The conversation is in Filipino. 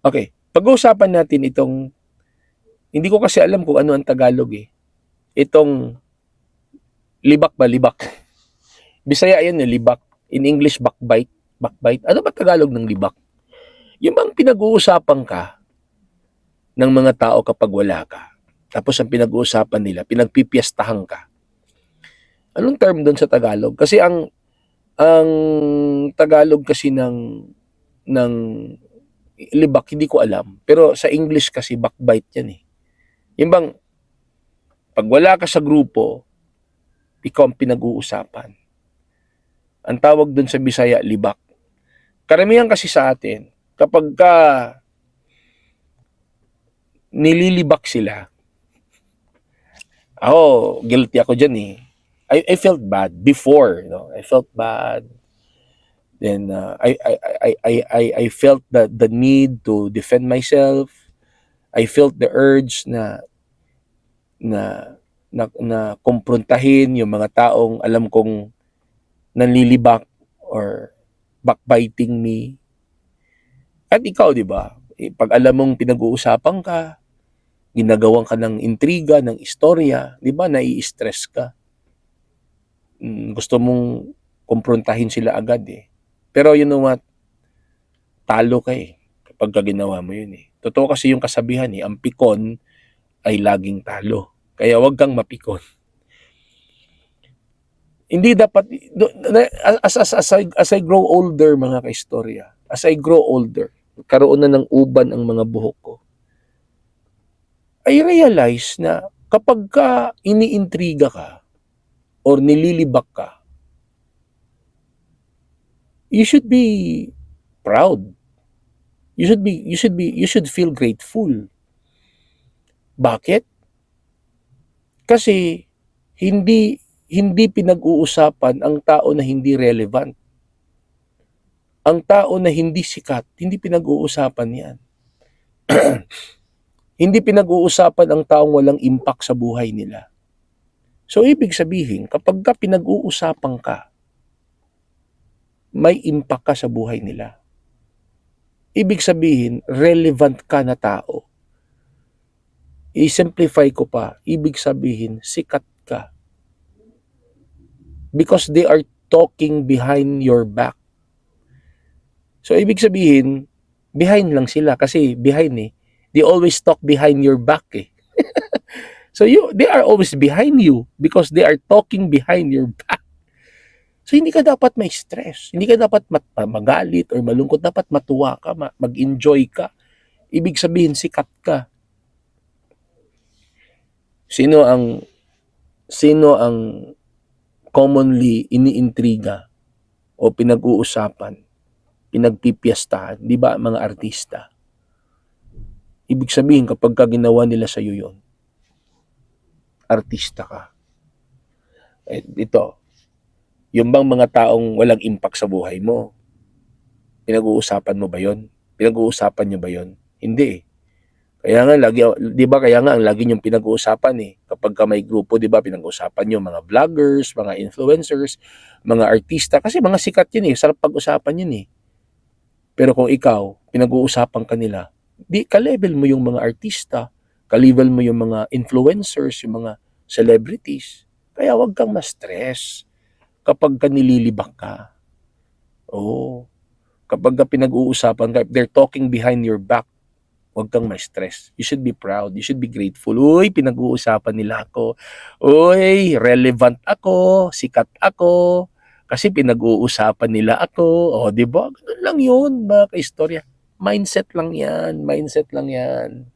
Okay, pag-uusapan natin itong, hindi ko kasi alam kung ano ang Tagalog eh. Itong libak ba, libak? Bisaya yan eh, libak. In English, backbite. Backbite. Ano ba Tagalog ng libak? Yung bang pinag-uusapan ka ng mga tao kapag wala ka. Tapos ang pinag-uusapan nila, pinagpipiyastahan ka. Anong term doon sa Tagalog? Kasi ang Tagalog kasi ng libak, hindi ko alam. Pero sa English kasi backbite yan eh. Yung bang pag wala ka sa grupo, ikaw ang pinag-uusapan. Ang tawag doon sa Bisaya, libak. Karamihan kasi sa atin, kapag ka nililibak sila, ako, guilty ako dyan eh. I felt bad before, you know. I felt bad. Then I felt the need to defend myself. I felt the urge na kumprontahin yung mga taong alam kong nanlilibak or backbiting me. At ikaw, di ba? Pag alam mong pinag-uusapan ka, ginagawan ka ng intriga, ng istorya, di ba, nai-stress ka. Gusto mong kumprontahin sila agad eh. Pero you know what? Talo ka eh kapag ginawa mo yun eh. Totoo kasi yung kasabihan eh, ang pikon ay laging talo. Kaya wag kang mapikon. Hindi dapat, as I grow older mga kaistorya, as I grow older, karoon na ng uban ang mga buhok ko, I realize na kapag ka iniintriga ka or nililibak ka, you should be proud. You should feel grateful. Bakit? Kasi hindi pinag-uusapan ang tao na hindi relevant. Ang tao na hindi sikat, hindi pinag-uusapan yan. Hindi pinag-uusapan ang taong walang impact sa buhay nila. So, ibig sabihin, kapag ka pinag-uusapan ka, may impact ka sa buhay nila. Ibig sabihin, relevant ka na tao. I-simplify ko pa, ibig sabihin, sikat ka. Because they are talking behind your back. So, ibig sabihin, behind lang sila kasi behind eh. They always talk behind your back eh. So, they are always behind you because they are talking behind your back. So, hindi ka dapat may stress. Hindi ka dapat magalit or malungkot. Dapat matuwa ka, mag-enjoy ka. Ibig sabihin, sikat ka. Sino ang commonly iniintriga o pinag-uusapan, pinagpipiyastahan, di ba mga artista? Ibig sabihin, kapag ka ginawa nila sa iyo yun, artista ka. Ito, yung bang mga taong walang impact sa buhay mo, pinag-uusapan mo ba yun? Pinag-uusapan nyo ba yun? Hindi eh. Kaya nga lagi, 'di ba, kaya nga ang lagi yung pinag-uusapan eh. Kapag ka may grupo, 'di ba, pinag-uusapan niyo mga vloggers, mga influencers, mga artista kasi mga sikat 'yun eh, sarap pag-usapan 'yun eh. Pero kung ikaw, pinag-uusapan ka nila, di ka-level mo yung mga artista, ka-level mo yung mga influencers, yung mga celebrities. Kaya wag kang ma-stress kapag ka nililibak ka. Oo. Kapag ka pinag-uusapan ka, if they're talking behind your back, huwag kang ma-stress. You should be proud. You should be grateful. Uy, pinag-uusapan nila ako. Uy, relevant ako. Sikat ako. Kasi pinag-uusapan nila ako. O, di ba? Ganun lang yun, mga kaistorya. Mindset lang yan. Mindset lang yan.